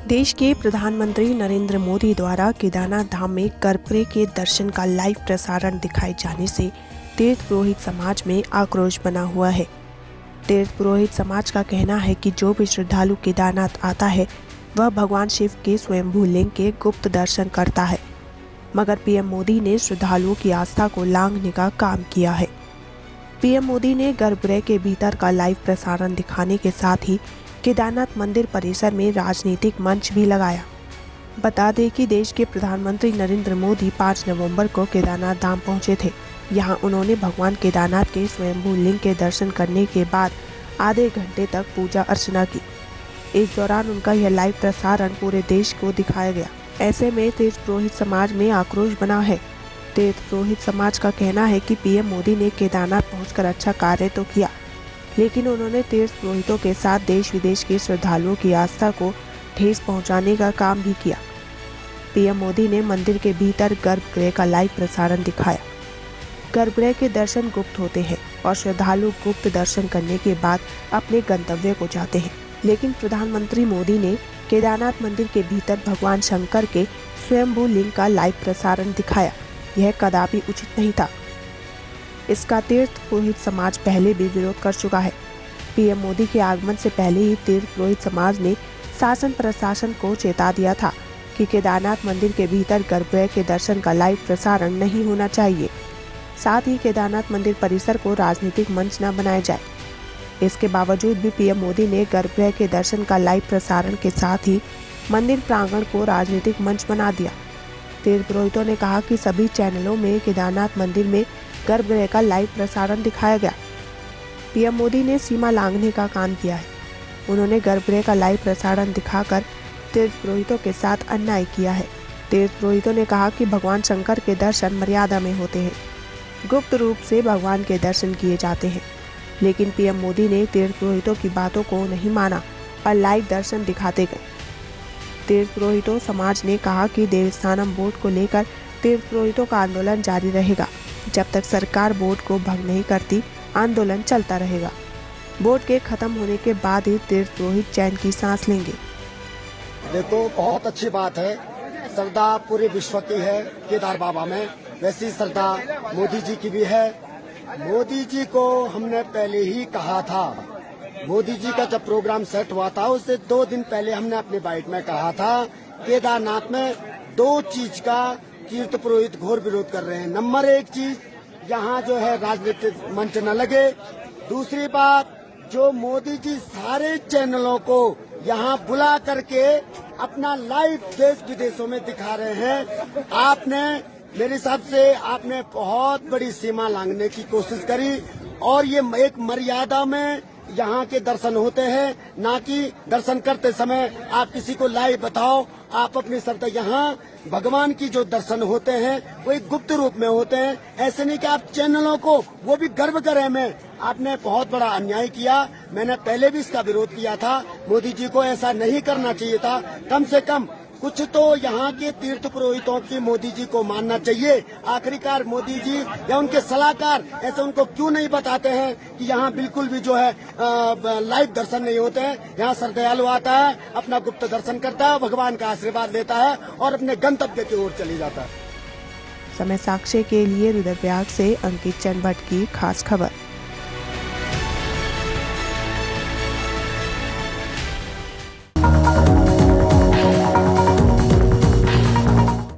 देश के प्रधानमंत्री नरेंद्र मोदी द्वारा केदारनाथ धाम में गर्भगृह के दर्शन का लाइव प्रसारण दिखाए जाने से तीर्थ पुरोहित समाज में आक्रोश बना हुआ है। तीर्थ पुरोहित समाज का कहना है कि जो भी श्रद्धालु केदारनाथ आता है वह भगवान शिव के स्वयंभू लिंग के गुप्त दर्शन करता है, मगर पीएम मोदी ने श्रद्धालुओं की आस्था को लांघने का काम किया है। पीएम मोदी ने गर्भगृह के भीतर का लाइव प्रसारण दिखाने के साथ ही केदारनाथ मंदिर परिसर में राजनीतिक मंच भी लगाया। बता दें कि देश के प्रधानमंत्री नरेंद्र मोदी 5 नवंबर को केदारनाथ धाम पहुंचे थे। यहां उन्होंने भगवान केदारनाथ के स्वयंभू लिंग के दर्शन करने के बाद आधे घंटे तक पूजा अर्चना की। इस दौरान उनका यह लाइव प्रसारण पूरे देश को दिखाया गया। ऐसे में तीर्थ पुरोहित समाज में आक्रोश बना है। तीर्थ पुरोहित समाज का कहना है कि पीएम मोदी ने केदारनाथ पहुंचकर अच्छा कार्य तो किया, लेकिन उन्होंने तीर्थ पुरोहितों के साथ देश विदेश के श्रद्धालुओं की आस्था को ठेस पहुंचाने का काम भी किया। पीएम मोदी ने मंदिर के भीतर गर्भगृह का लाइव प्रसारण दिखाया। गर्भगृह के दर्शन गुप्त होते हैं और श्रद्धालु गुप्त दर्शन करने के बाद अपने गंतव्य को जाते हैं, लेकिन प्रधानमंत्री मोदी ने केदारनाथ मंदिर के भीतर भगवान शंकर के स्वयंभू लिंग का लाइव प्रसारण दिखाया। यह कदापि उचित नहीं था। इसका तीर्थ पुरोहित समाज पहले भी विरोध कर चुका है। पीएम मोदी के आगमन से पहले ही तीर्थ पुरोहित समाज ने शासन प्रशासन को चेता दिया था कि केदारनाथ मंदिर के भीतर गर्भगृह के दर्शन का लाइव प्रसारण नहीं होना चाहिए। साथ ही केदारनाथ मंदिर परिसर को राजनीतिक मंच न बनाया जाए। इसके बावजूद भी पीएम मोदी ने गर्भगृह के दर्शन का लाइव प्रसारण के साथ ही मंदिर प्रांगण को राजनीतिक मंच बना दिया। तीर्थ पुरोहितों ने कहा कि सभी चैनलों में केदारनाथ मंदिर में गर्भगृह का लाइव प्रसारण दिखाया गया। पीएम मोदी ने सीमा लांघने का काम किया है। उन्होंने गर्भगृह का लाइव प्रसारण दिखाकर तीर्थ पुरोहितों के साथ अन्याय किया है। तीर्थ पुरोहितों ने कहा कि भगवान शंकर के दर्शन मर्यादा में होते हैं, गुप्त रूप से भगवान के दर्शन किए जाते हैं, लेकिन पीएम मोदी ने तीर्थ पुरोहितों की बातों को नहीं माना और लाइव दर्शन दिखाते गए। तीर्थ पुरोहितों समाज ने कहा कि देवस्थानम बोर्ड को लेकर तीर्थ पुरोहितों का आंदोलन जारी रहेगा। जब तक सरकार बोर्ड को भंग नहीं करती, आंदोलन चलता रहेगा। बोर्ड के खत्म होने के बाद ही तीर्थ पुरोहित चैन की सांस लेंगे। देखो, बहुत अच्छी बात है। श्रद्धा पूरे विश्व की है केदार बाबा में, वैसी श्रद्धा मोदी जी की भी है। मोदी जी को हमने पहले ही कहा था। मोदी जी का जब प्रोग्राम सेट हुआ था उससे 2 दिन पहले हमने अपनी बाइट में कहा था केदारनाथ में 2 चीज का तीर्थ पुरोहित घोर विरोध कर रहे हैं। नंबर 1 चीज, यहाँ जो है राजनीतिक मंच न लगे। दूसरी बात, जो मोदी जी सारे चैनलों को यहाँ बुला करके अपना लाइव देश विदेशों में दिखा रहे हैं। आपने मेरे हिसाब से आपने बहुत बड़ी सीमा लांघने की कोशिश करी और ये एक मर्यादा में यहाँ के दर्शन होते हैं, ना कि दर्शन करते समय आप किसी को लाइव बताओ। आप अपनी श्रद्धा, यहाँ भगवान की जो दर्शन होते हैं वो एक गुप्त रूप में होते हैं। ऐसे नहीं कि आप चैनलों को, वो भी गर्भगृह में, आपने बहुत बड़ा अन्याय किया। मैंने पहले भी इसका विरोध किया था। मोदी जी को ऐसा नहीं करना चाहिए था। कम से कम कुछ तो यहाँ के तीर्थ पुरोहितों की मोदी जी को मानना चाहिए। आखिरकार मोदी जी या उनके सलाहकार ऐसे उनको क्यों नहीं बताते हैं कि यहाँ बिल्कुल भी जो है लाइव दर्शन नहीं होते हैं। यहाँ श्रद्धालु आता है, अपना गुप्त दर्शन करता है, भगवान का आशीर्वाद लेता है और अपने गंतव्य की ओर चली जाता है। समय साक्ष्य के लिए रुद्रप्रयाग से अंकित चंद भट्ट की खास खबर।